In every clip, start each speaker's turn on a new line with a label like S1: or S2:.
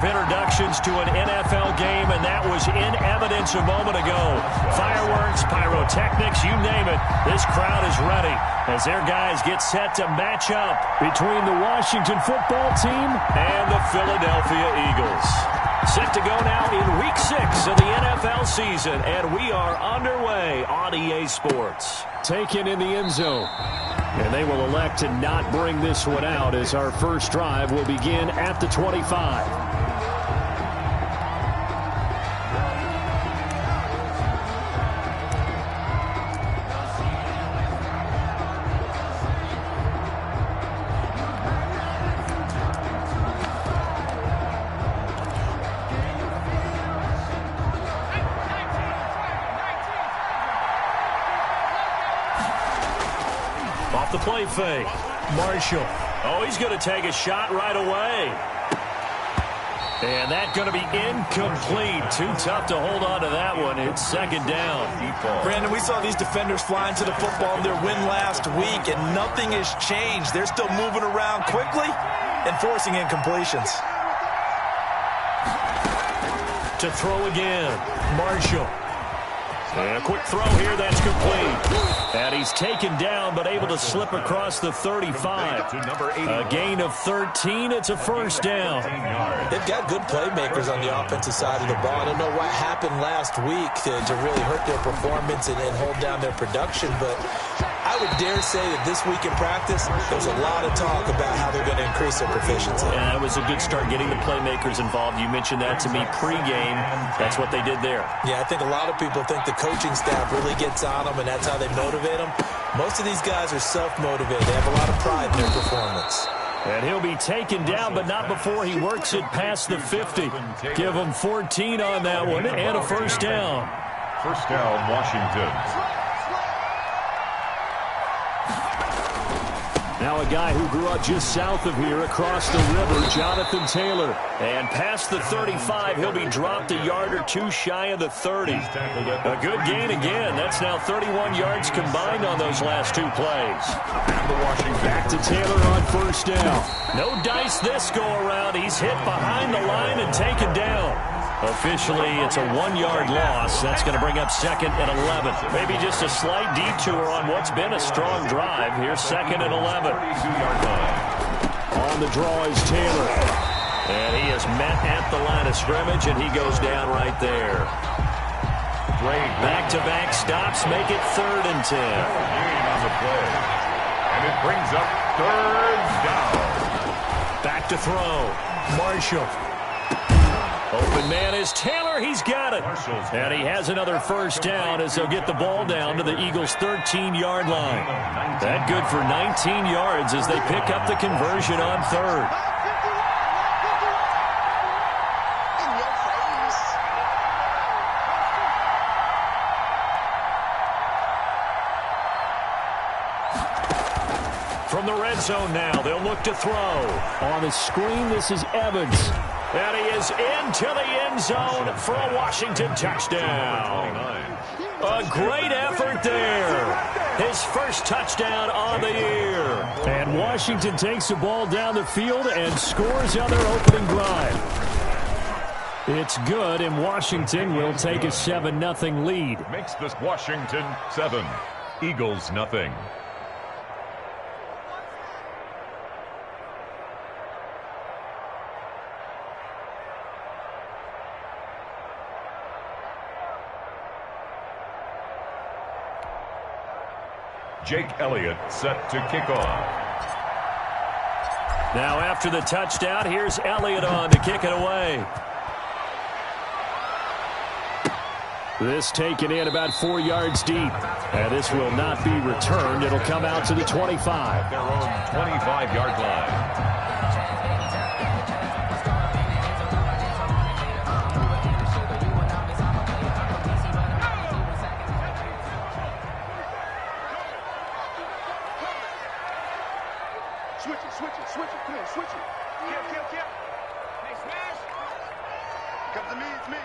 S1: Introductions to an NFL game, and that was in evidence a moment ago. Fireworks, pyrotechnics, you name it. This crowd is ready as their guys get set to match up between the Washington football team and the Philadelphia Eagles. Set to go now in Week 6 of the NFL season, and we are underway on EA Sports. Taken in the end zone. And they will elect to not bring this one out as our first drive will begin at the 25. Off the play fake. Marshall. Oh, he's going to take a shot right away. And that's going to be incomplete. Too tough to hold on to that one. It's second down.
S2: Brandon, we saw these defenders flying to the football in their win last week, and nothing has changed. They're still moving around quickly and forcing incompletions.
S1: To throw again. Marshall. And a quick throw here, that's complete. And he's taken down, but able to slip across the 35. A gain of 13, it's a first down.
S2: They've got good playmakers on the offensive side of the ball. I don't know what happened last week to really hurt their performance and hold down their production, but I would dare say that this week in practice, there's a lot of talk about how they're going to increase their proficiency.
S1: Yeah, it was a good start getting the playmakers involved. You mentioned that to me pregame. That's what they did there.
S2: Yeah, I think a lot of people think the coaching staff really gets on them, and that's how they motivate them. Most of these guys are self-motivated. They have a lot of pride in their performance.
S1: And he'll be taken down, but not before he works it past the 50. Give him 14 on that one and a first down.
S3: First down, Washington.
S1: Now a guy who grew up just south of here across the river, Jonathan Taylor. And past the 35, he'll be dropped a yard or two shy of the 30. A good gain again. That's now 31 yards combined on those last two plays. Back to Taylor on first down. No dice this go-around. He's hit behind the line and taken down. Officially, it's a 1-yard loss. That's going to bring up second and 11. Maybe just a slight detour on what's been a strong drive. Here's second and 11. On the draw is Taylor. And he is met at the line of scrimmage, and he goes down right there. Back-to-back stops make it 3rd and 10.
S3: On the play. And it brings up 3rd down.
S1: Back to throw. Marshall. Open man is Taylor. He's got it. And he has another first down as they'll get the ball down to the Eagles' 13-yard line. That good for 19 yards as they pick up the conversion on 3rd. From the red zone now, they'll look to throw. On the screen, this is Evans. And he is into the end zone for a Washington touchdown. A great effort there. His first touchdown on the year. And Washington takes the ball down the field and scores on their opening drive. It's good, and Washington will take a 7-0 lead.
S3: Makes this Washington 7, Eagles nothing. Jake Elliott set to kick off.
S1: Now after the touchdown, here's Elliott on to kick it away. This taken in about 4 yards deep. And this will not be returned. It'll come out to the 25.
S3: Their own 25-yard line.
S4: Switch it. Come on, switch it. Kill. Hey, smash. Come to me, it's me.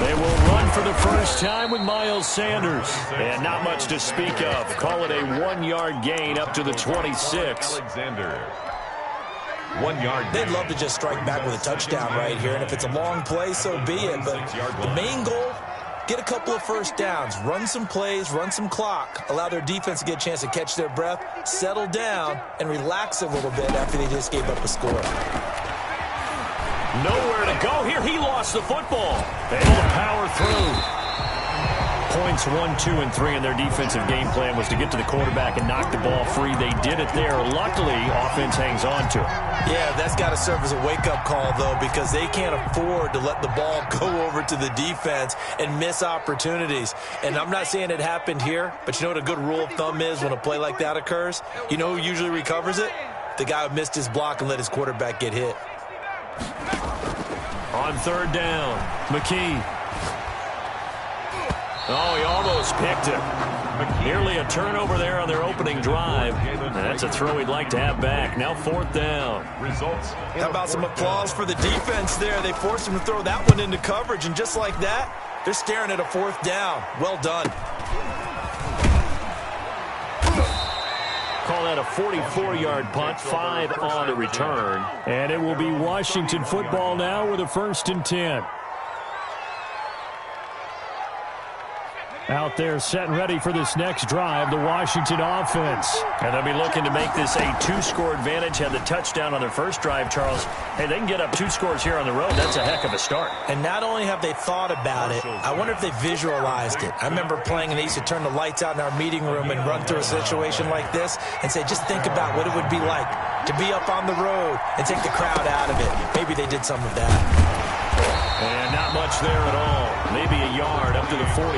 S1: They will run for the first time with Miles Sanders. And not much to speak of. Call it a 1-yard gain up to the 26.
S3: Alexander. 1 yard.
S2: They'd love to just strike back with a touchdown right here, and if it's a long play, so be it. But the main goal, get a couple of first downs, run some plays, run some clock, allow their defense to get a chance to catch their breath, settle down, and relax a little bit after they just gave up a score.
S1: Nowhere to go here. He lost the football. Able to power through. Points 1, 2, and 3 in their defensive game plan was to get to the quarterback and knock the ball free. They did it there. Luckily, offense hangs on to it.
S2: Yeah, that's got to serve as a wake-up call, though, because they can't afford to let the ball go over to the defense and miss opportunities. And I'm not saying it happened here, but you know what a good rule of thumb is when a play like that occurs? You know who usually recovers it? The guy who missed his block and let his quarterback get hit.
S1: On third down, McKee. Oh, he almost picked it. Nearly a turnover there on their opening drive. And that's a throw he'd like to have back. Now fourth down.
S3: Results.
S2: How about some applause for the defense there? They forced him to throw that one into coverage, and just like that, they're staring at a fourth down. Well done.
S1: Call that a 44-yard punt, 5 on the return. And it will be Washington football now with a 1st and 10. Out there set and ready for this next drive, the Washington offense. And they'll be looking to make this a 2-score advantage. Had the touchdown on their first drive, Charles. Hey, they can get up 2 scores here on the road. That's a heck of a start.
S2: And not only have they thought about it, I wonder if they visualized it. I remember playing and they used to turn the lights out in our meeting room and run through a situation like this and say, just think about what it would be like to be up on the road and take the crowd out of it. Maybe they did some of that.
S1: And not much there at all. Maybe a yard up to the 43.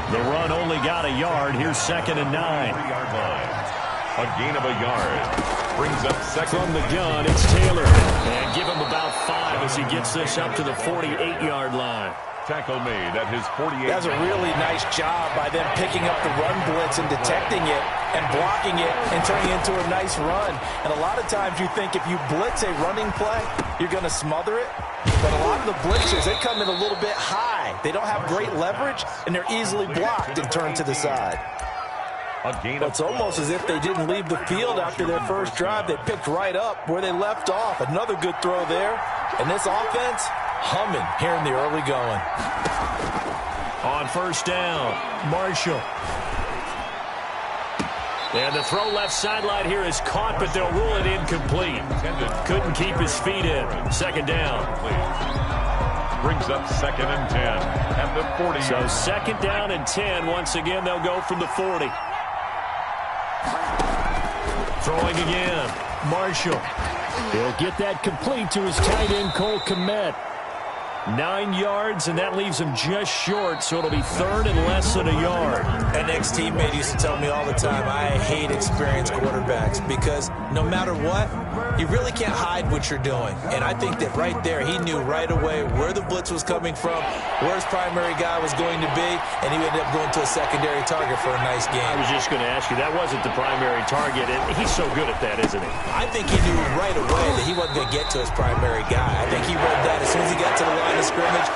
S1: The run only got a yard. Here's 2nd and 9.
S3: A gain of a yard. Brings up second.
S1: From the gun, it's Taylor. And give him about 5 as he gets this up to the 48-yard line.
S3: Tackle made at his 48.
S2: That's a really nice job by them picking up the run blitz and detecting it and blocking it and turning it into a nice run. And a lot of times you think if you blitz a running play, you're going to smother it. But a lot of the blitzers, they come in a little bit high. They don't have great leverage, and they're easily blocked and turned to the side. It's almost as if they didn't leave the field after their first drive. They picked right up where they left off. Another good throw there. And this offense, humming here in the early going.
S1: On first down, Marshall. And the throw left sideline here is caught, but they'll rule it incomplete. Couldn't keep his feet in. 2nd down.
S3: Brings up 2nd and 10 at the 40.
S1: So 2nd down and 10. Once again, they'll go from the 40. Throwing again, Marshall. He'll get that complete to his tight end, Cole Kmet. 9 yards, and that leaves him just short, so it'll be 3rd and less than a yard.
S2: An ex-teammate used to tell me all the time, I hate experienced quarterbacks because no matter what, you really can't hide what you're doing. And I think that right there, he knew right away where the blitz was coming from, where his primary guy was going to be, and he ended up going to a secondary target for a nice game.
S1: I was just going to ask you, that wasn't the primary target, and he's so good at that, isn't he?
S2: I think he knew right away that he wasn't going to get to his primary guy. I think he read that as soon as he got to the line of scrimmage,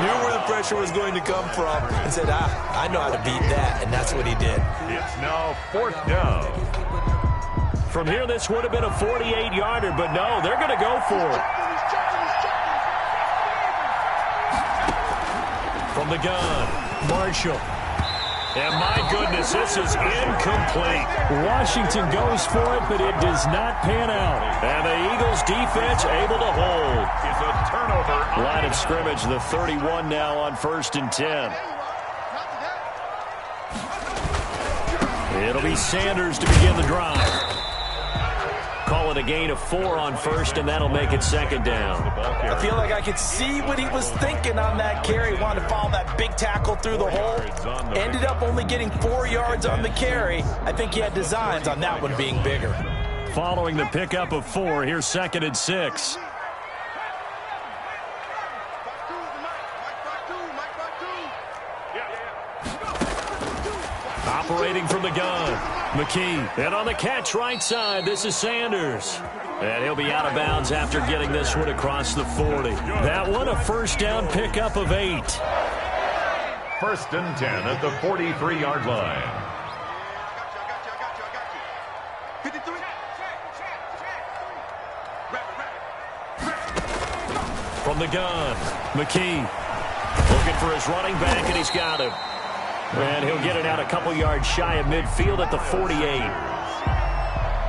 S2: knew where the pressure was going to come from, and said, I know how to beat that, and that's what he did.
S3: It's now 4th down.
S1: From here, this would have been a 48-yarder, but no, they're going to go for it. From the gun, Marshall. And my goodness, this is incomplete. Washington goes for it, but it does not pan out. And the Eagles defense able to hold.
S3: It's a turnover.
S1: Line of scrimmage, the 31 now on 1st and 10. It'll be Sanders to begin the drive. Call it a gain of 4 on 1st, and that'll make it 2nd down.
S2: I feel like I could see what he was thinking on that carry. He wanted to follow that big tackle through the hole. Ended up only getting 4 yards on the carry. I think he had designs on that one being bigger.
S1: Following the pickup of 4, here's 2nd and 6. Operating from the gun, McKee. And on the catch right side, this is Sanders. And he'll be out of bounds after getting this one across the 40. That one, a 1st down pickup of 8.
S3: 1st and 10 at the 43-yard line.
S1: From the gun, McKee looking for his running back, and he's got him. And he'll get it out a couple yards shy of midfield at the 48.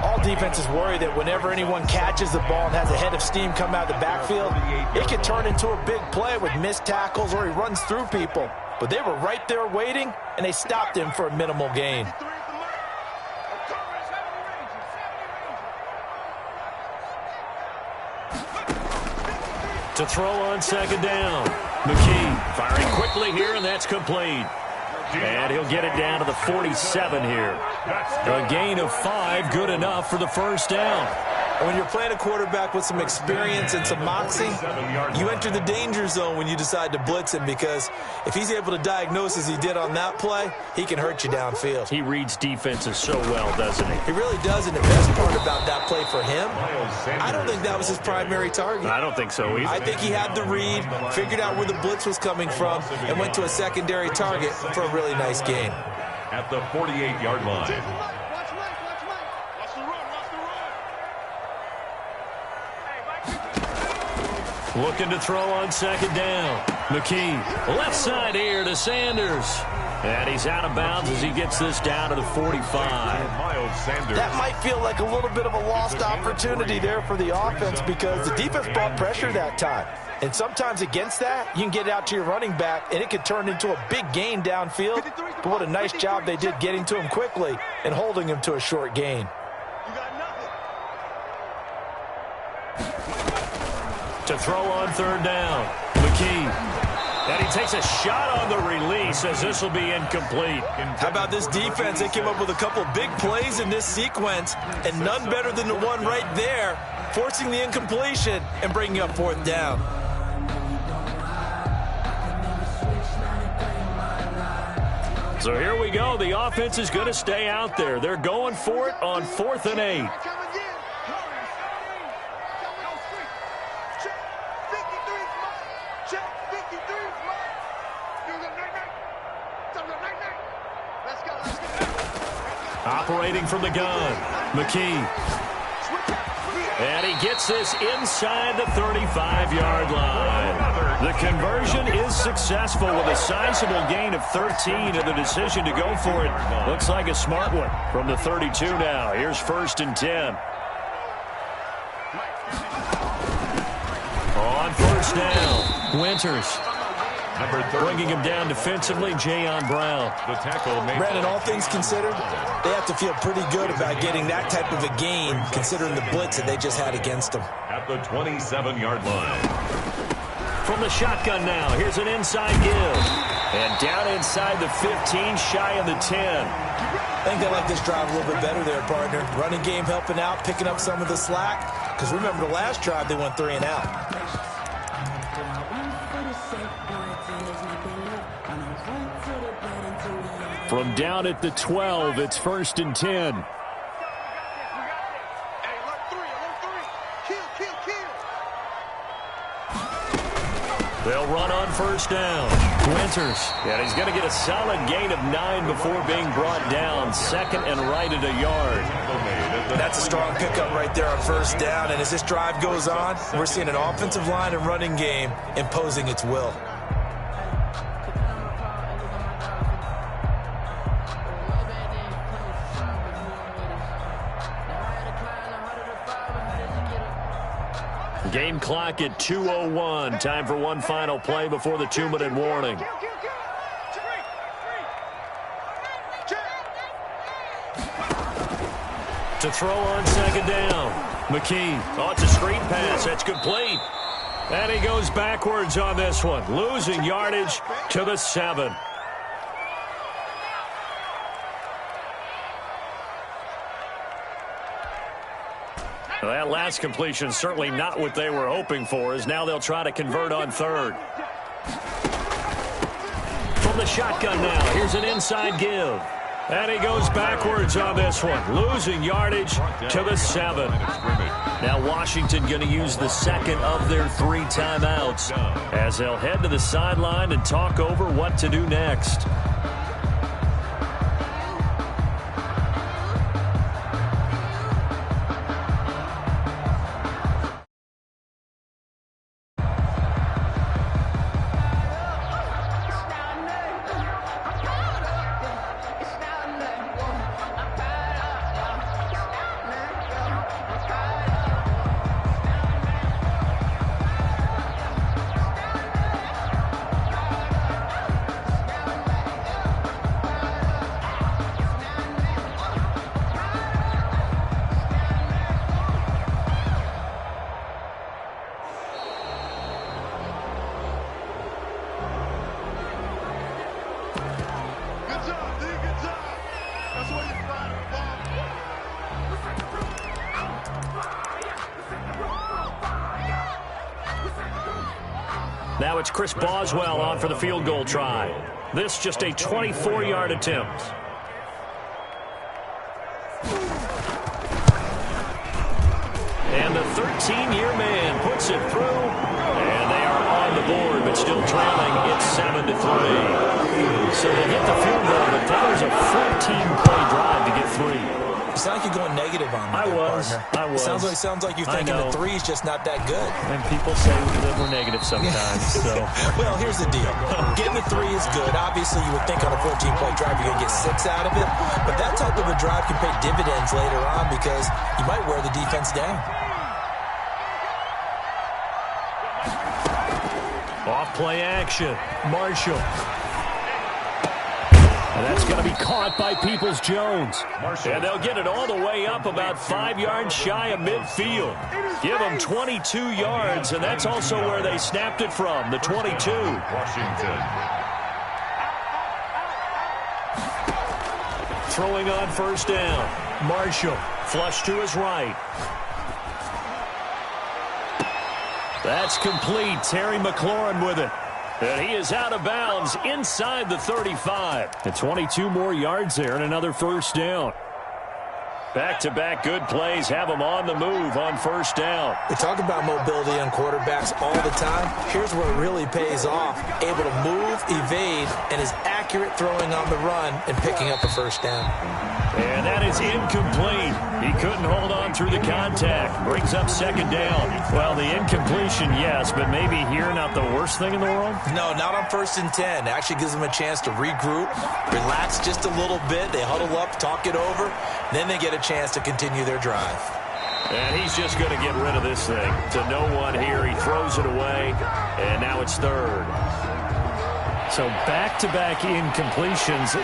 S2: All defenses worry that whenever anyone catches the ball and has a head of steam come out of the backfield, it can turn into a big play with missed tackles or he runs through people. But they were right there waiting, and they stopped him for a minimal gain.
S1: To throw on second down. McKee firing quickly here, and that's complete. And he'll get it down to the 47 here. A gain of 5, good enough for the first down.
S2: And when you're playing a quarterback with some experience and some moxie, you enter the danger zone when you decide to blitz him, because if he's able to diagnose as he did on that play, he can hurt you downfield.
S1: He reads defenses so well, doesn't he?
S2: He really does, and the best part about that play for him, I don't think that was his primary target.
S1: I don't think so either.
S2: I think he had the read, figured out where the blitz was coming from, and went to a secondary target for a really nice gain.
S3: At the 48-yard line.
S1: Looking to throw on second down. McKee, left side here to Sanders. And he's out of bounds as he gets this down to the 45.
S2: That might feel like a little bit of a lost opportunity there for the offense, because the defense brought pressure that time. And sometimes against that, you can get out to your running back, and it could turn into a big gain downfield. But what a nice job they did getting to him quickly and holding him to a short gain.
S1: To throw on third down, McKee. And he takes a shot on the release as this will be incomplete.
S2: How about this defense? They came up with a couple big plays in this sequence, and none better than the one right there, forcing the incompletion and bringing up fourth down.
S1: So here we go. The offense is going to stay out there. They're going for it on 4th and 8. Operating from the gun, McKee. And he gets this inside the 35-yard line. The conversion is successful with a sizable gain of 13, and the decision to go for it looks like a smart one from the 32 now. Here's 1st and 10. On first down, Winters. Bringing him down defensively, Jayon Brown.
S3: The tackle made.
S2: Brandon, all things considered, they have to feel pretty good about getting that type of a gain, considering the blitz that they just had against them.
S3: At the 27-yard line.
S1: From the shotgun now, here's an inside give. And down inside the 15, shy of the 10.
S2: I think they like this drive a little bit better there, partner. Running game helping out, picking up some of the slack. Because remember, the last drive, they went 3 and out.
S1: From down at the 12, it's 1st and 10. They'll run on first down. Winters. And he's going to get a solid gain of 9 before being brought down. 2nd and right at a yard.
S2: That's a strong pickup right there on first down. And as this drive goes on, we're seeing an offensive line and running game imposing its will.
S1: Game clock at 2:01. Time for one final play before the 2-minute warning. To throw on second down. McKee. Oh, it's a screen pass. That's complete. And he goes backwards on this one, losing yardage to the 7. Well, that last completion certainly not what they were hoping for, as now they'll try to convert on 3rd. From the shotgun now, here's an inside give. And he goes backwards on this one, losing yardage to the 7. Now Washington going to use the 2nd of their 3 timeouts as they'll head to the sideline and talk over what to do next. Now it's Chris Boswell on for the field goal try. This just a 24-yard attempt. And the 13-year man puts it through. And they are on the board, but still trailing. It's 7-3. So they get the field goal, but that was a 14-play drive to get 3.
S2: It's not like you're going negative on me,
S1: I was.
S2: Sounds like you're thinking the 3 is just not that good.
S1: And people say that we're negative sometimes. So,
S2: well, here's the deal. Getting the 3 is good. Obviously, you would think on a 14-play drive you're going to get 6 out of it. But that type of a drive can pay dividends later on because you might wear the defense down.
S1: Off play action. Marshall. And that's going to be caught by Peoples-Jones. And they'll get it all the way up about 5 yards shy of midfield. Give them 22 yards, and that's also where they snapped it from, the 22.
S3: Washington.
S1: Throwing on first down. Marshall, flush to his right. That's complete. Terry McLaurin with it. And he is out of bounds inside the 35. And 22 more yards there and another first down. Back-to-back good plays have them on the move on first down.
S2: We talk about mobility on quarterbacks all the time. Here's where it really pays off. Able to move, evade, and is accurate throwing on the run and picking up a first down.
S1: And that is incomplete. He couldn't hold on through the contact. Brings up second down. Well, the incompletion, yes, but maybe here not the worst thing in the world?
S2: No, not on 1st and 10. It actually gives them a chance to regroup, relax just a little bit. They huddle up, talk it over. Then they get a chance to continue their drive.
S1: And he's just going to get rid of this thing. To no one here. He throws it away, and now it's third. So back-to-back incompletions.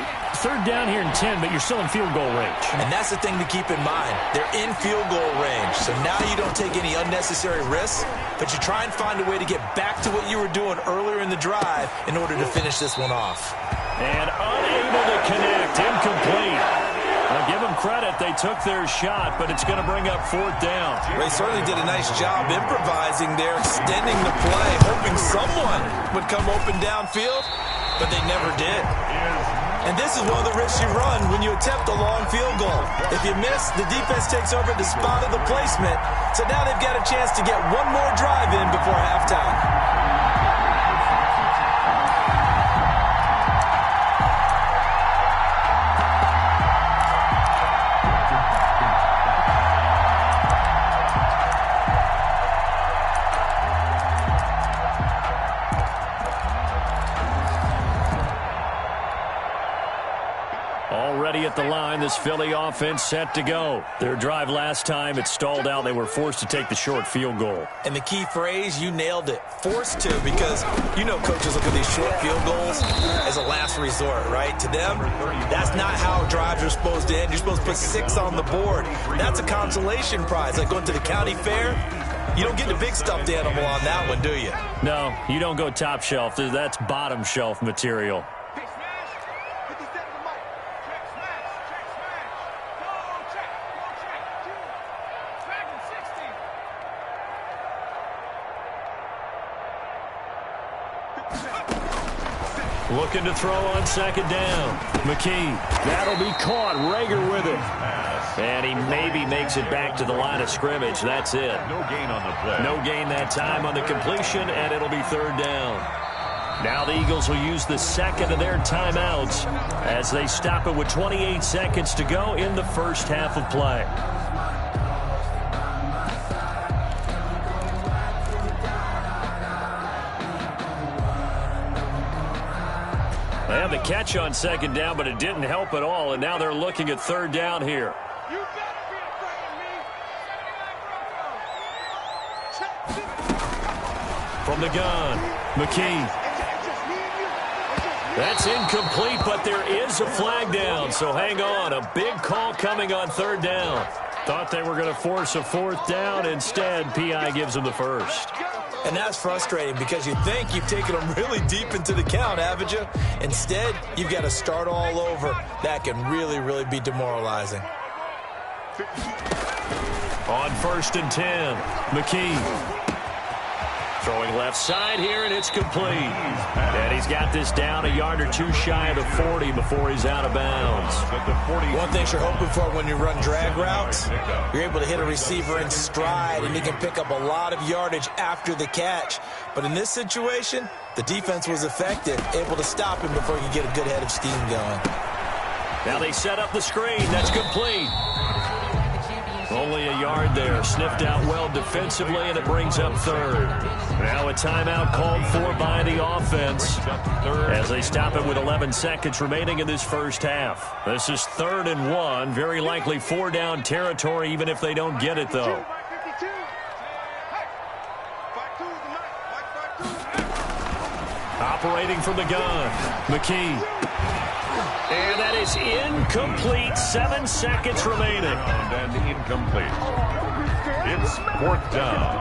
S1: Third down here in 10, but you're still in field goal range.
S2: And that's the thing to keep in mind. They're in field goal range. So now you don't take any unnecessary risks, but you try and find a way to get back to what you were doing earlier in the drive in order to finish this one off.
S1: And unable to connect. Incomplete. I'll give them credit. They took their shot, but it's going to bring up fourth down.
S2: They certainly did a nice job improvising there, extending the play, hoping someone would come open downfield, but they never did. And this is one of the risks you run when you attempt a long field goal. If you miss, the defense takes over the spot of the placement. So now they've got a chance to get one more drive in before halftime.
S1: Already at the line, this Philly offense set to go. Their drive last time, it stalled out. They were forced to take the short field goal.
S2: And the key phrase, you nailed it, forced to, because you know coaches look at these short field goals as a last resort, right? To them, that's not how drives are supposed to end. You're supposed to put 6 on the board. That's a consolation prize, like going to the county fair. You don't get the big stuffed animal on that one, do you?
S1: No, you don't go top shelf. That's bottom shelf material. Looking to throw on second down. McKee. That'll be caught. Rager with it. And he maybe makes it back to the line of scrimmage. That's it.
S3: No gain on the play.
S1: No gain that time on the completion, and it'll be third down. Now the Eagles will use the second of their timeouts as they stop it with 28 seconds to go in the first half of play. They had the catch on second down, but it didn't help at all, and now they're looking at third down here.
S4: You better be afraid of me.
S1: From the gun, McKee. That's incomplete, but there is a flag down, so hang on. A big call coming on third down. Thought they were going to force a fourth down. Instead, P.I. gives them the first.
S2: And that's frustrating because you think you've taken them really deep into the count, haven't you? Instead, you've got to start all over. That can really, really be demoralizing.
S1: On 1st and 10, McKee. Throwing left side here, and it's complete. And he's got this down a yard or two shy of the 40 before he's out of bounds.
S2: One thing you're hoping for when you run drag routes, you're able to hit a receiver in stride, and he can pick up a lot of yardage after the catch. But in this situation, the defense was effective, able to stop him before he could get a good head of steam going.
S1: Now they set up the screen. That's complete. Only a yard there. Sniffed out well defensively, and it brings up third. Now a timeout called for by the offense as they stop it with 11 seconds remaining in this first half. This is 3rd and 1. Very likely 4-down territory, even if they don't get it, though. Operating from the gun, McKee. And that is incomplete. 7 seconds remaining.
S3: And incomplete. It's 4th down.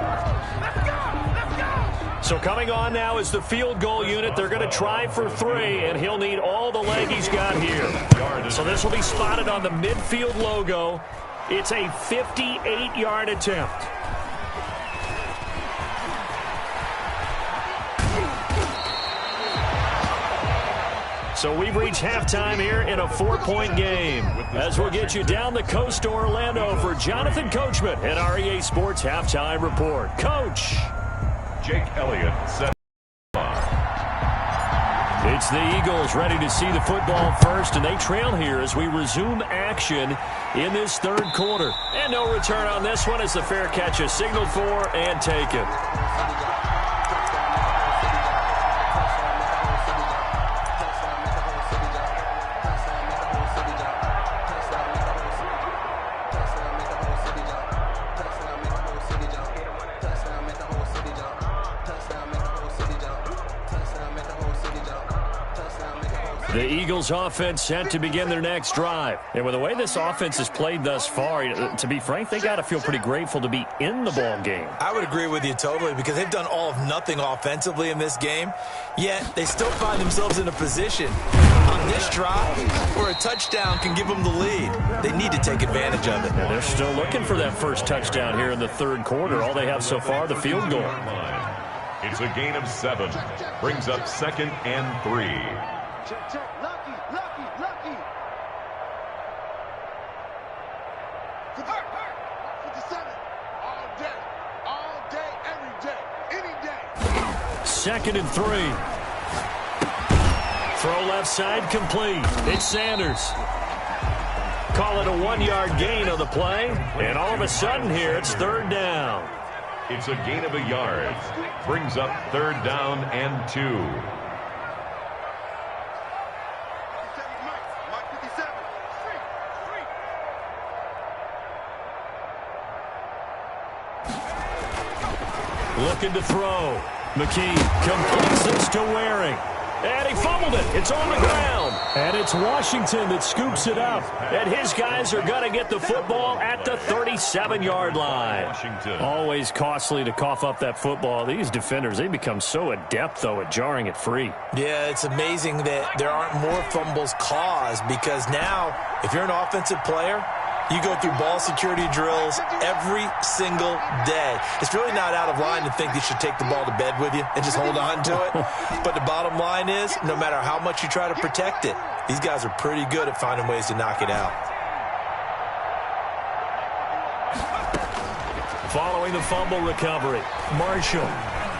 S1: So coming on now is the field goal unit. They're going to try for 3, and he'll need all the leg he's got here. So this will be spotted on the midfield logo. It's a 58-yard attempt. So we've reached halftime here in a 4-point game. As we'll get you down the coast to Orlando for Jonathan Coachman at our EA Sports Halftime Report. Coach.
S3: Jake Elliott set.
S1: It's the Eagles ready to see the football first, and they trail here as we resume action in this 3rd quarter. And no return on this one as the fair catch is signaled for and taken. The Eagles offense set to begin their next drive. And with the way this offense has played thus far, to be frank, they got to feel pretty grateful to be in the ball game.
S2: I would agree with you totally because they've done all of nothing offensively in this game, yet they still find themselves in a position on this drive where a touchdown can give them the lead. They need to take advantage of it.
S1: And they're still looking for that first touchdown here in the 3rd quarter. All they have so far, the field goal.
S3: It's a gain of 7. Brings up 2nd and 3.
S4: Check, check. Lucky. 57. All day, every day, any day.
S1: 2nd and 3. Throw left side complete. It's Sanders. Call it a 1-yard gain on the play. And all of a sudden here, it's 3rd down.
S3: It's a gain of a yard. Brings up 3rd down and 2.
S1: Looking to throw. McKee completes this to Waring. And he fumbled it. It's on the ground. And it's Washington that scoops it up. And his guys are going to get the football at the 37-yard line.
S3: Washington.
S1: Always costly to cough up that football. These defenders, they become so adept, though, at jarring it free.
S2: Yeah, it's amazing that there aren't more fumbles caused because now, if you're an offensive player, you go through ball security drills every single day. It's really not out of line to think you should take the ball to bed with you and just hold on to it. But the bottom line is, no matter how much you try to protect it, these guys are pretty good at finding ways to knock it out.
S1: Following the fumble recovery, Marshall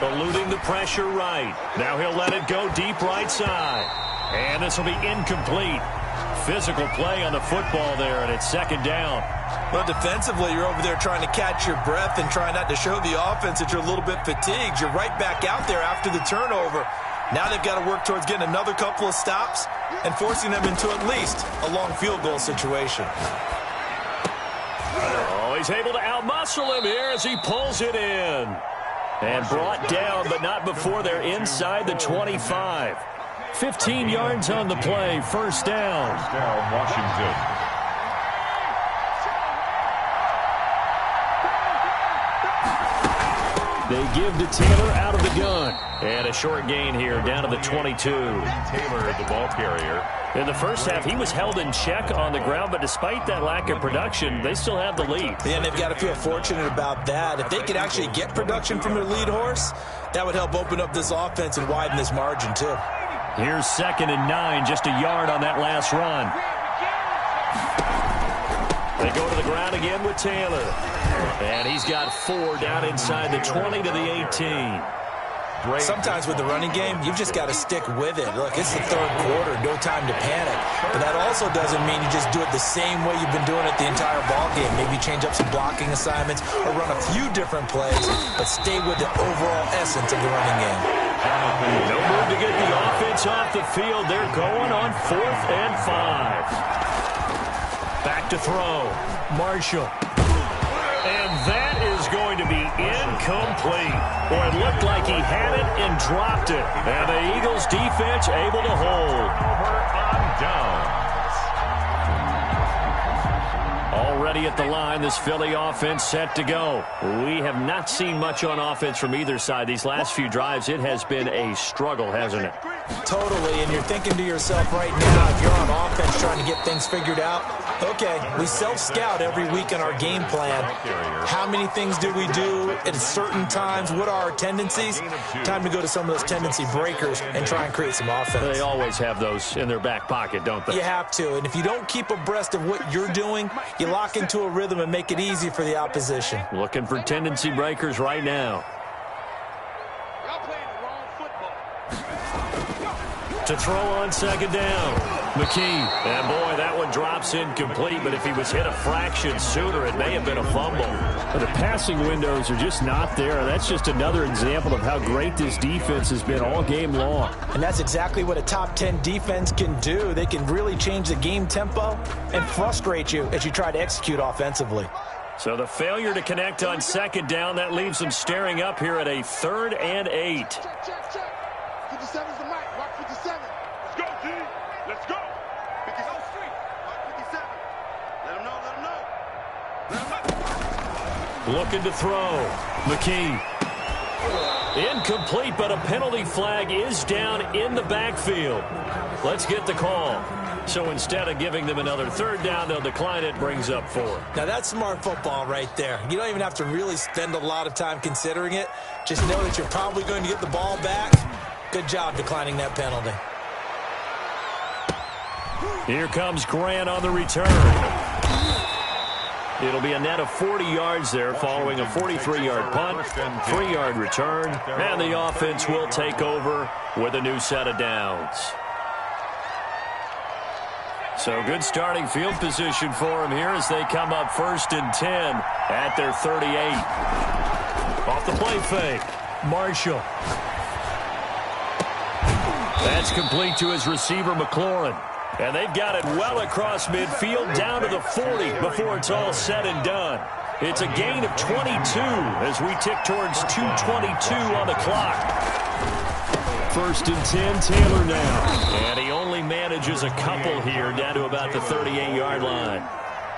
S1: eluding the pressure right. Now he'll let it go deep right side. And this will be incomplete. Physical play on the football there, and it's 2nd down.
S2: Well, defensively, you're over there trying to catch your breath and try not to show the offense that you're a little bit fatigued. You're right back out there after the turnover. Now they've got to work towards getting another couple of stops and forcing them into at least a long field goal situation.
S1: Oh, he's able to outmuscle him here as he pulls it in. And brought down, but not before they're inside the 25. 15 yards on the play, 1st down.
S3: Down, Washington.
S1: They give to Taylor out of the gun. And a short gain here, down to the 22.
S3: Taylor, the ball carrier.
S1: In the first half, he was held in check on the ground, but despite that lack of production, they still have the lead.
S2: Yeah, and they've got to feel fortunate about that. If they could actually get production from their lead horse, that would help open up this offense and widen this margin, too.
S1: Here's 2nd and 9, just a yard on that last run. They go to the ground again with Taylor. And he's got 4 down inside the 20 to the 18.
S2: Sometimes with the running game, you've just got to stick with it. Look, it's the third quarter, no time to panic. But that also doesn't mean you just do it the same way you've been doing it the entire ball game. Maybe change up some blocking assignments or run a few different plays, but stay with the overall essence of the running game.
S1: No move to get the offense off the field. They're going on 4th and 5. Back to throw. Marshall. And that is going to be incomplete. Boy, it looked like he had it and dropped it. And the Eagles defense able to hold.
S3: Over on downs.
S1: Already at the line, this Philly offense set to go. We have not seen much on offense from either side. These last few drives, it has been a struggle, hasn't it?
S2: Totally, and you're thinking to yourself right now, if you're on offense trying to get things figured out, okay, we self-scout every week in our game plan. How many things do we do at certain times? What are our tendencies? Time to go to some of those tendency breakers and try and create some offense.
S1: They always have those in their back pocket, don't they?
S2: You have to, and if you don't keep abreast of what you're doing, you lock into a rhythm and make it easy for the opposition.
S1: Looking for tendency breakers right now. To throw on 2nd down. McKee. And boy, that one drops incomplete, but if he was hit a fraction sooner, it may have been a fumble.
S5: But the passing windows are just not there. That's just another example of how great this defense has been all game long.
S2: And that's exactly what a top 10 defense can do. They can really change the game tempo and frustrate you as you try to execute offensively.
S1: So the failure to connect on 2nd down, that leaves them staring up here at a 3rd and 8.
S4: Check. 57's the mic. Mark 57. Let's go, T. Let's go. 57. Mark 57. Let him know.
S1: Looking to throw. McKee. Incomplete, but a penalty flag is down in the backfield. Let's get the call. So instead of giving them another 3rd down, they'll decline it, brings up 4.
S2: Now that's smart football right there. You don't even have to really spend a lot of time considering it. Just know that you're probably going to get the ball back. Good job declining that penalty.
S1: Here comes Grant on the return. It'll be a net of 40 yards there following a 43-yard punt, 3-yard return, and the offense will take over with a new set of downs. So good starting field position for them here as they come up 1st and 10 at their 38. Off the play fake, Marshall. That's complete to his receiver, McLaurin. And they've got it well across midfield down to the 40 before it's all said and done. It's a gain of 22 as we tick towards 2:22 on the clock.
S5: 1st and 10, Taylor now.
S1: And he only manages a couple here down to about the 38-yard line.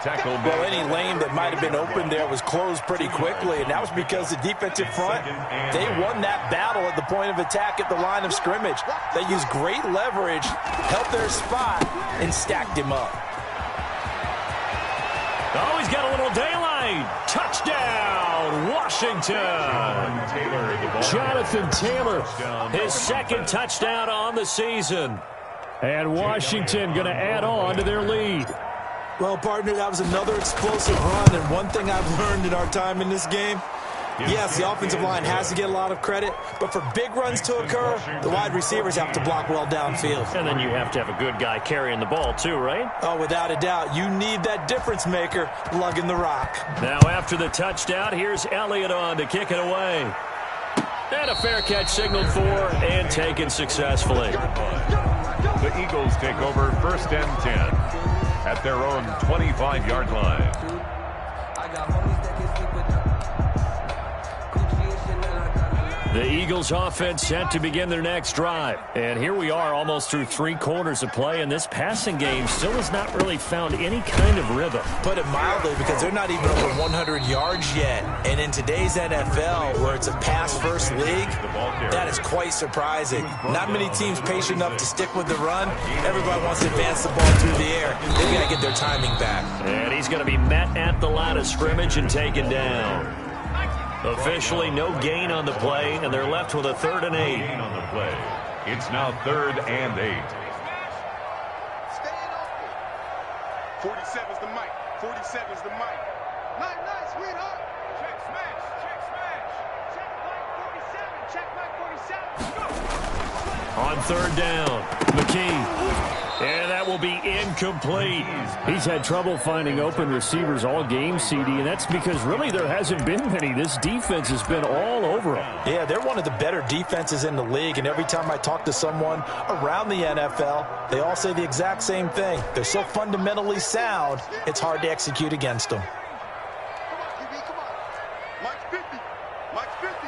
S2: Well, any lane that might have been open there was closed pretty quickly, and that was because the defensive front, they won that battle at the point of attack at the line of scrimmage. They used great leverage, held their spot, and stacked him up.
S1: Oh, he's got a little daylight. Touchdown, Washington.
S5: Jonathan Taylor.
S1: His 2nd touchdown on the season.
S5: And Washington going to add on to their lead.
S2: Well, partner, that was another explosive run, and one thing I've learned in our time in this game, yes, the offensive line has to get a lot of credit, but for big runs to occur, the wide receivers have to block well downfield.
S1: And then you have to have a good guy carrying the ball too, right?
S2: Oh, without a doubt. You need that difference maker lugging the rock.
S1: Now after the touchdown, here's Elliott on to kick it away. And a fair catch signaled for and taken successfully.
S3: The Eagles take over 1st and 10 at their own 25-yard line.
S5: The Eagles offense set to begin their next drive. And here we are almost through 3 quarters of play, and this passing game still has not really found any kind of rhythm.
S2: Put it mildly, because they're not even over 100 yards yet. And in today's NFL, where it's a pass-first league, that is quite surprising. Not many teams patient enough to stick with the run. Everybody wants to advance the ball through the air. They've got to get their timing back.
S5: And he's going to be met at the line of scrimmage and taken down. Officially no gain on the play, and they're left with a 3rd and 8.
S3: On the play. It's now 3rd and 8.
S4: 47's the mic. 47's the mic. Nice, sweetheart. Check smash. Check mic 47. Check mic 47.
S5: On 3rd down, McKee. And that will be incomplete. He's had trouble finding open receivers all game, CD, and that's because really there hasn't been many. This defense has been all over them.
S2: Yeah, they're one of the better defenses in the league, and every time I talk to someone around the NFL, they all say the exact same thing. They're so fundamentally sound, it's hard to execute against them.
S4: Come on, QB, come on. Mike's 50. Mike's 50.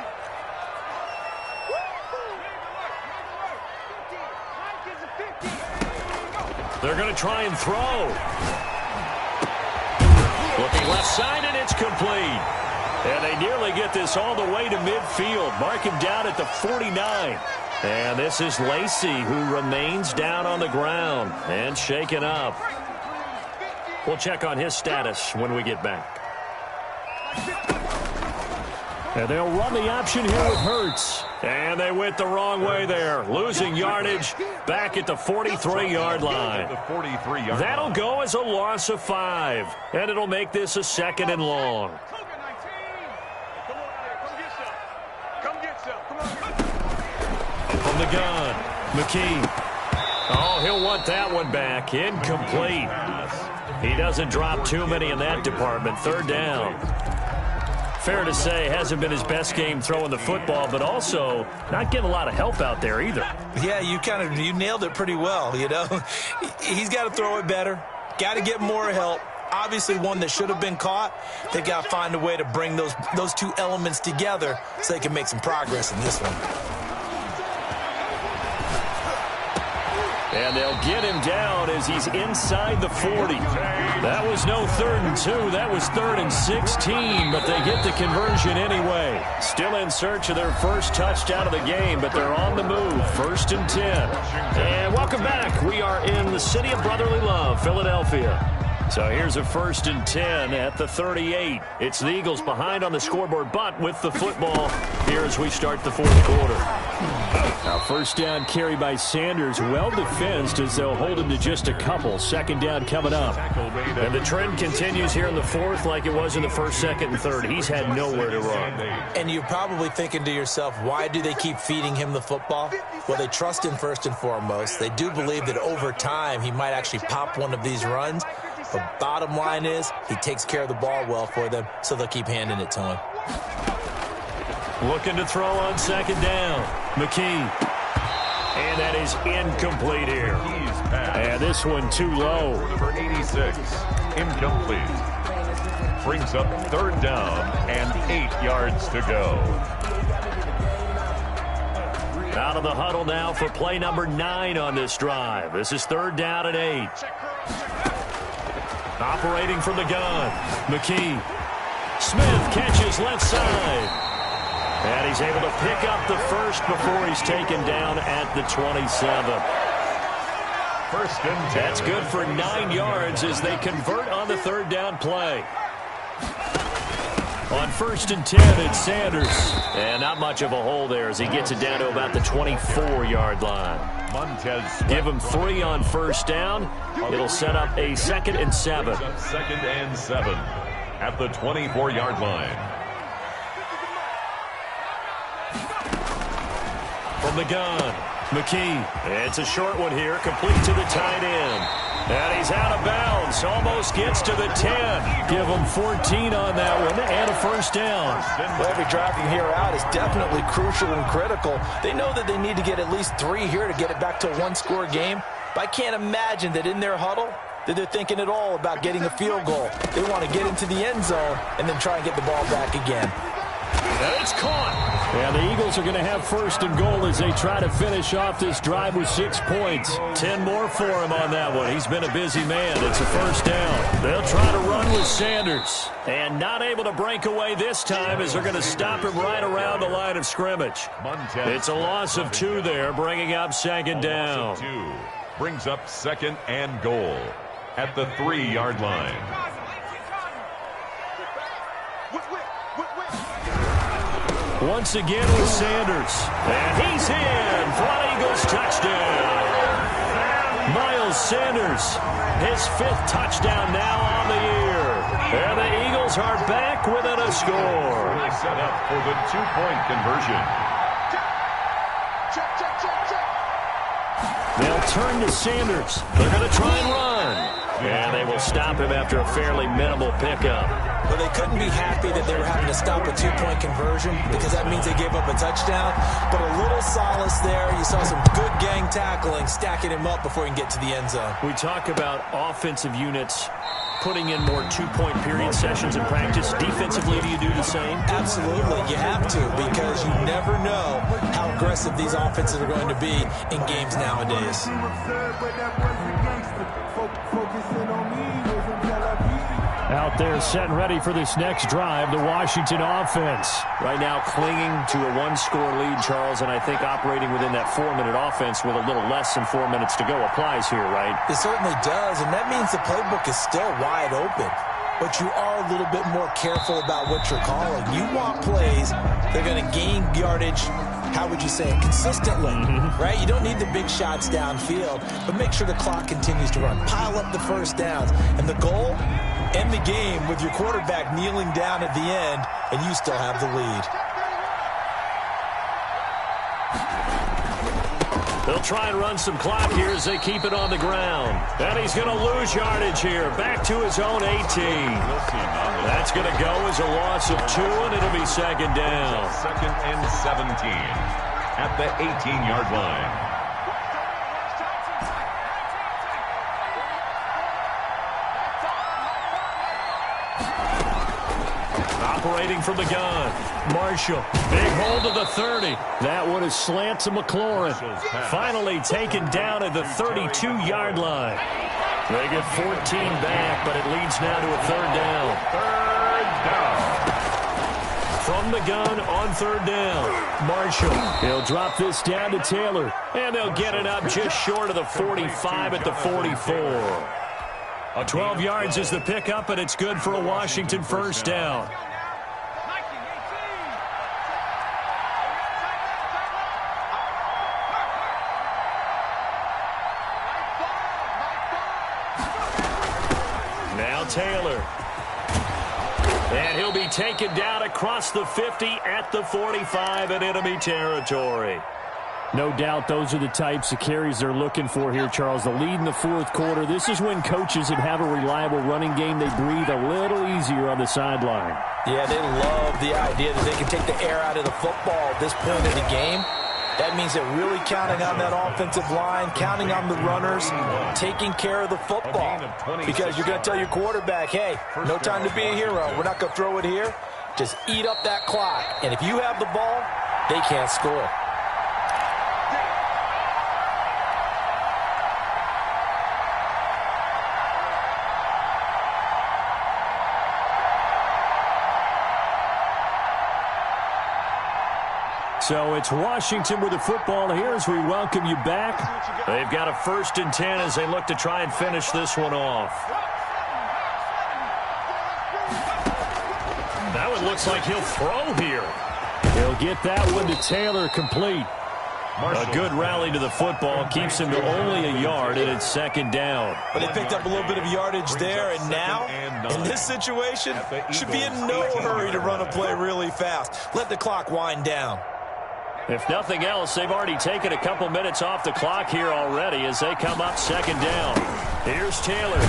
S4: Mike is a 50.
S5: They're going to try and throw. Looking left side, and it's complete. And they nearly get this all the way to midfield. Mark him down at the 49. And this is Lacey, who remains down on the ground and shaken up. We'll check on his status when we get back. And they'll run the option here with Hurts. And they went the wrong way there. Losing yardage back at the 43-yard line. That'll go as a loss of 5. And it'll make this a 2nd and long. From the gun, McKee. Oh, he'll want that one back. Incomplete. He doesn't drop too many in that department. 3rd down. Fair to say, hasn't been his best game throwing the football, but also not getting a lot of help out there either.
S2: Yeah, you nailed it pretty well, you know. He's got to throw it better, got to get more help. Obviously one that should have been caught. They've got to find a way to bring those 2 elements together so they can make some progress in this one.
S5: And they'll get him down as he's inside the 40. That was no 3rd and 2. That was 3rd and 16, but they get the conversion anyway. Still in search of their first touchdown of the game, but they're on the move. 1st and 10. And welcome back. We are in the city of brotherly love, Philadelphia. So here's a 1st and 10 at the 38. It's the Eagles behind on the scoreboard, but with the football here as we start the 4th quarter. Now 1st down carry by Sanders, well defensed as they'll hold him to just a couple. 2nd down coming up. And the trend continues here in the 4th like it was in the 1st, 2nd, and 3rd. He's had nowhere to run.
S2: And you're probably thinking to yourself, why do they keep feeding him the football? Well, they trust him first and foremost. They do believe that over time he might actually pop one of these runs. But bottom line is he takes care of the ball well for them, so they'll keep handing it to him.
S5: Looking to throw on 2nd down. McKee. And that is incomplete here. And this one too low.
S3: For 86. Incomplete. Brings up 3rd down and 8 yards to go.
S5: Out of the huddle now for play number 9 on this drive. This is 3rd down and 8. Operating from the gun, McKee. Smith catches left side. And he's able to pick up the first before he's taken down at the 27.
S3: 1st and 10.
S5: That's good for 9 yards as they convert on the 3rd down play. On 1st and 10, it's Sanders. And not much of a hole there as he gets it down to about the 24-yard line. Give him 3 on 1st down. It'll set up a 2nd and 7.
S3: 2nd and 7 at the 24-yard line.
S5: From the gun, McKee. It's a short one here, complete to the tight end. And he's out of bounds, almost gets to the 10. Give him 14 on that one and a 1st down.
S2: Well, every drive from here out is definitely crucial and critical. They know that they need to get at least 3 here to get it back to a 1-score game. But I can't imagine that in their huddle that they're thinking at all about getting a field goal. They want to get into the end zone and then try and get the ball back again.
S5: And it's caught. And the Eagles are going to have first and goal as they try to finish off this drive with 6 points. 10 more for him on that one. He's been a busy man. It's a first down. They'll try to run with Sanders. And not able to break away this time as they're going to stop him right around the line of scrimmage. It's a loss of 2 there, bringing up second down.
S3: Brings up second and goal at the 3-yard line.
S5: Once again with Sanders. And he's in for an Eagles touchdown. Miles Sanders, his 5th touchdown now on the year. And the Eagles are back within a score.
S3: Set up for the 2-point conversion.
S5: They'll turn to Sanders. They're going to try and run. And they will stop him after a fairly minimal pickup.
S2: Well, they couldn't be happy that they were having to stop a 2-point conversion because that means they gave up a touchdown. But a little solace there. You saw some good gang tackling, stacking him up before he can get to the end zone.
S5: We talk about offensive units putting in more 2-point period sessions in practice. Defensively, do you do the same?
S2: Absolutely. You have to because you never know how aggressive these offenses are going to be in games nowadays.
S5: Out there set and ready for this next drive, the Washington offense. Right now clinging to a 1-score lead, Charles, and I think operating within that 4-minute offense with a little less than 4 minutes to go applies here, right?
S2: It certainly does, and that means the playbook is still wide open. But you are a little bit more careful about what you're calling. You want plays that are going to gain yardage, how would you say it, consistently, right? You don't need the big shots downfield, but make sure the clock continues to run. Pile up the first downs. And the goal, end the game with your quarterback kneeling down at the end, and you still have the lead.
S5: They'll try and run some clock here as they keep it on the ground. And he's going to lose yardage here, back to his own 18. That's going to go as a loss of 2, and it'll be second down.
S3: Second and 17 at the 18-yard line.
S5: Operating from the gun. Marshall, big hold of the 30. That one is slant to McLaurin. Finally taken down at the 32-yard line. They get 14 back, but it leads now to a third down.
S3: Third down.
S5: From the gun on third down. Marshall, he'll drop this down to Taylor. And they'll get it up just short of the 45 at the 44. 12 yards is the pickup, and it's good for a Washington first down. Taylor. And he'll be taken down across the 50 at the 45 in enemy territory. No doubt those are the types of carries they're looking for here, Charles. The lead in the fourth quarter. This is when coaches that have a reliable running game, they breathe a little easier on the sideline.
S2: Yeah, they love the idea that they can take the air out of the football at this point in the game. That means they're really counting on that offensive line, counting on the runners, taking care of the football. Because you're going to tell your quarterback, hey, no time to be a hero. We're not going to throw it here. Just eat up that clock. And if you have the ball, they can't score.
S5: So it's Washington with the football here as we welcome you back. They've got a 1st and 10 as they look to try and finish this one off. That one looks like he'll throw here. He'll get that one to Taylor complete. A good rally to the football keeps him to only a yard, and it's second down.
S2: But they picked up a little bit of yardage there, and now, in this situation, should be in no hurry to run a play really fast. Let the clock wind down.
S5: If nothing else, they've already taken a couple minutes off the clock here already as they come up second down. Here's Taylor.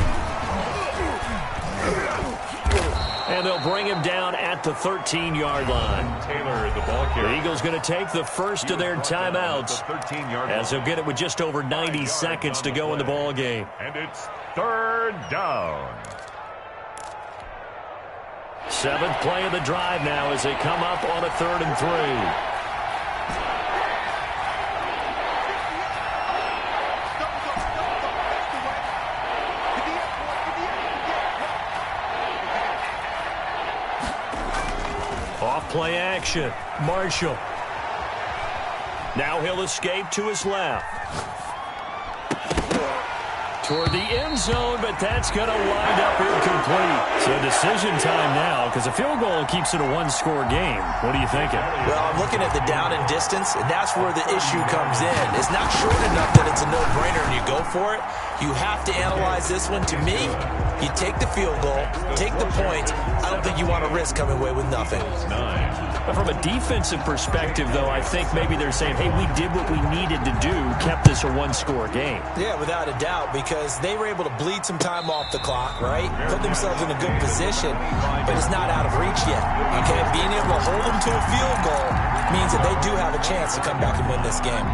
S5: And they'll bring him down at the 13-yard line.
S3: Taylor, the ball carrier.
S5: The Eagles going to take the first of their timeouts as they'll get it with just over 90 seconds to go in the ball game.
S3: And it's third down.
S5: 7th play of the drive now as they come up on a 3rd and 3. Play action. Marshall. Now he'll escape to his left. Toward the end zone, but that's going to wind up incomplete. So decision time now, because a field goal keeps it a one-score game. What are you thinking?
S2: Well, I'm looking at the down and distance, and that's where the issue comes in. It's not short enough that it's a no-brainer and you go for it. You have to analyze this one. To me, you take the field goal, take the point. I don't think you want to risk coming away with nothing.
S5: But from a defensive perspective, though, I think maybe they're saying, hey, we did what we needed to do, kept this a one-score game.
S2: Yeah, without a doubt, because they were able to bleed some time off the clock, right? Put themselves in a good position, but it's not out of reach yet. Okay, being able to hold them to a field goal means that they do have a chance to come back and win this game.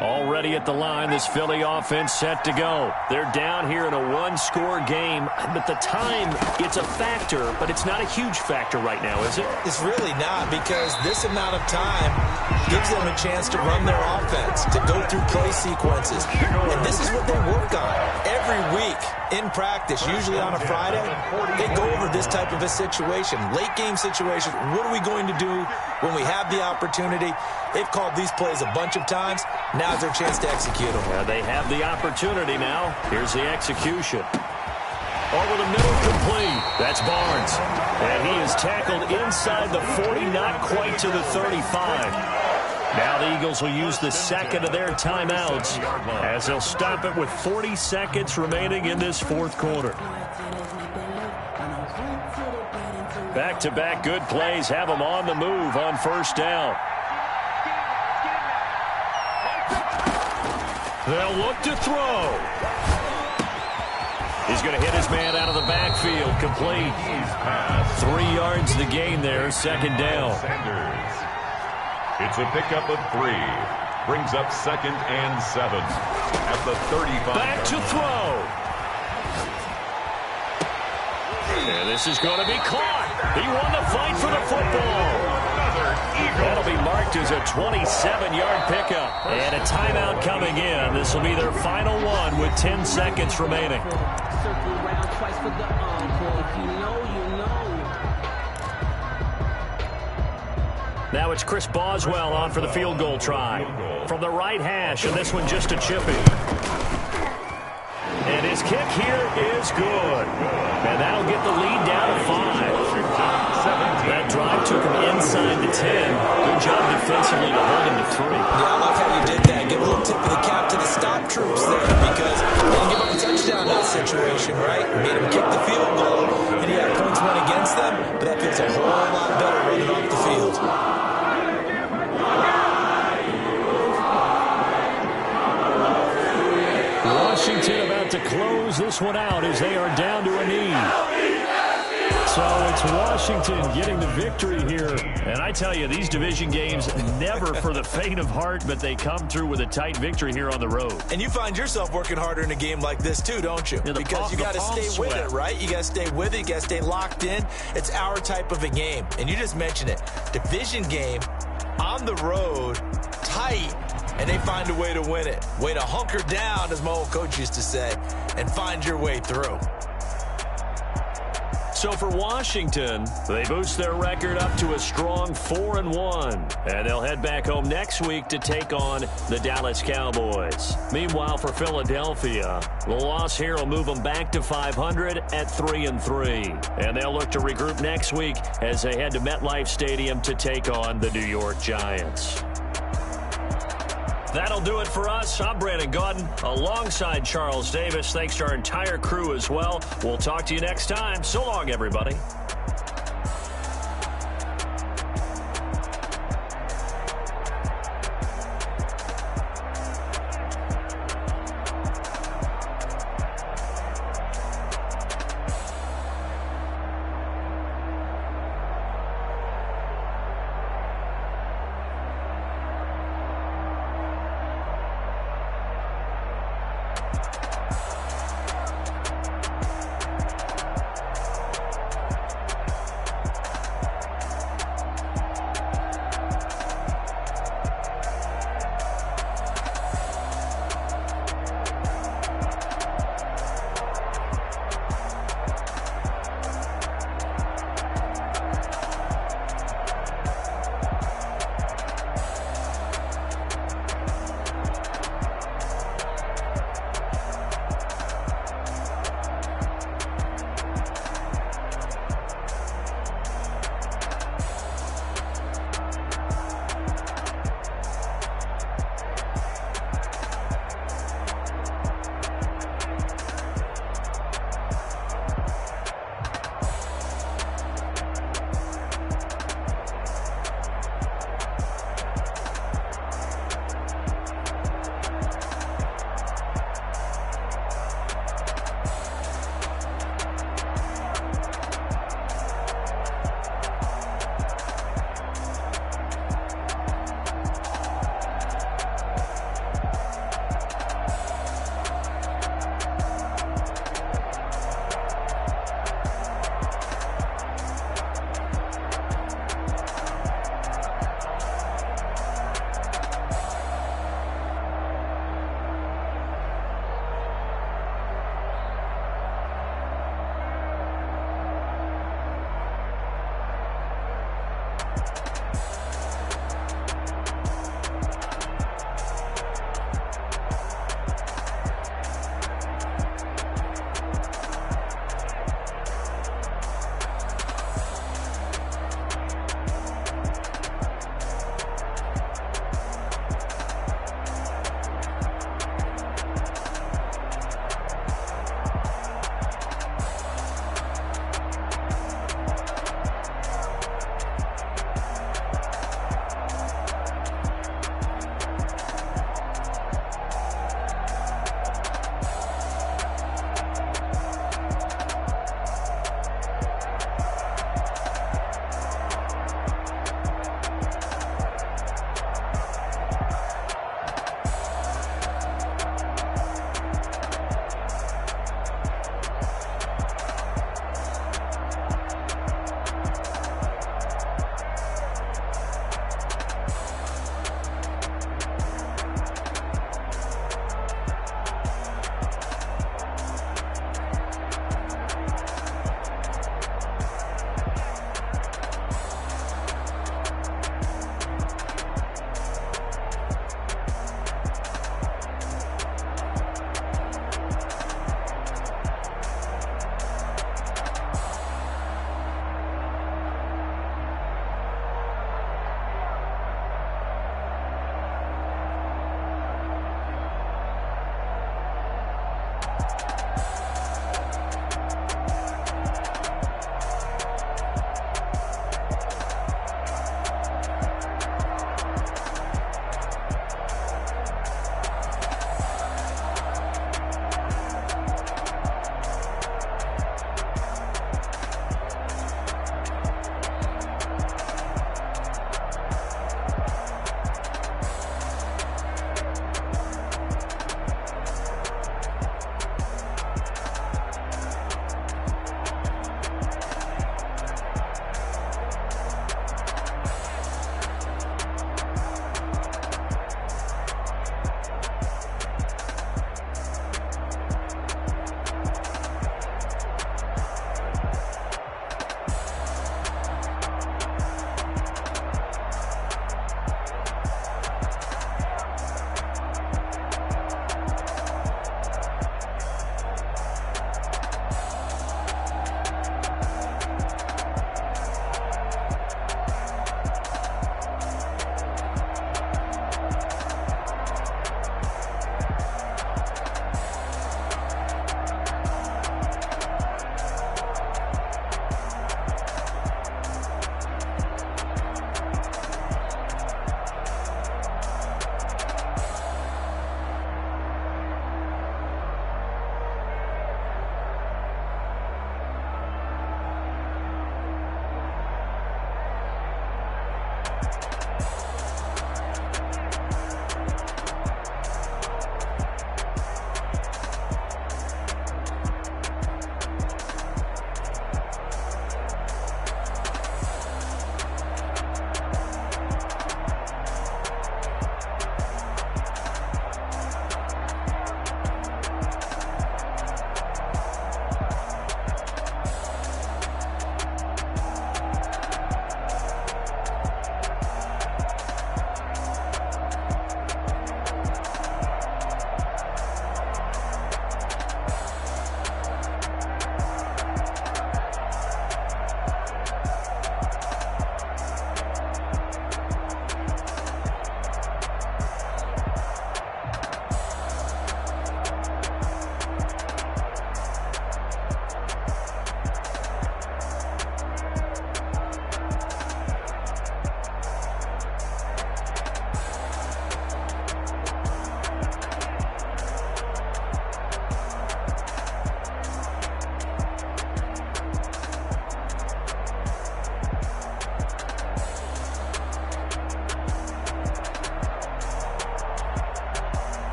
S5: Already at the line, this Philly offense set to go. They're down here in a one-score game, but the time, it's a factor, but it's not a huge factor right now, is it?
S2: It's really not, because this amount of time gives them a chance to run their offense, to go through play sequences. And this is what they work on every week in practice, usually on a Friday. They go over this type of a situation, late-game situation. What are we going to do when we have the opportunity? They've called these plays a bunch of times. Now's their chance to execute them.
S5: Yeah, they have the opportunity now. Here's the execution. Over the middle, complete. That's Barnes. And he is tackled inside the 40, not quite to the 35. Now the Eagles will use the second of their timeouts as they'll stop it with 40 seconds remaining in this fourth quarter. Back-to-back good plays have them on the move on first down. They'll look to throw. He's going to hit his man out of the backfield. Complete. 3 yards the gain there. Second down.
S3: It's a pickup of 3. Brings up 2nd and 7 at the 35.
S5: Back to throw. And this is going to be caught. He won the fight for the football. That'll be marked as a 27-yard pickup. And a timeout coming in. This will be their final one with 10 seconds remaining. Now it's Chris Boswell on for the field goal try. From the right hash, and this one just a chippy. And his kick here is good. And that'll get the lead down to 5. That drive took him inside the 10. Good job defensively to hold him to 3.
S2: Yeah, I love how you did that. Give a little tip of the cap to the stop troops there, because they didn't give up a touchdown in that situation, right? Made him kick the field goal, and he had points went against them, but that feels a whole lot better running off the field.
S5: Washington about to close this one out as they are down to a knee. So it's Washington getting the victory here. And I tell you, these division games, never for the faint of heart, but they come through with a tight victory here on the road.
S2: And you find yourself working harder in a game like this too, don't you?
S5: Yeah,
S2: because you got to stay with it, right? You got to stay with it. You got to stay locked in. It's our type of a game. And you just mentioned it. Division game, on the road, tight. And they find a way to win it. Way to hunker down, as my old coach used to say, and find your way through.
S5: So for Washington, they boost their record up to a strong 4-1. And they'll head back home next week to take on the Dallas Cowboys. Meanwhile, for Philadelphia, the loss here will move them back to 500 at 3-3. And they'll look to regroup next week as they head to MetLife Stadium to take on the New York Giants. That'll do it for us. I'm Brandon Gaudin alongside Charles Davis. Thanks to our entire crew as well. We'll talk to you next time. So long, everybody.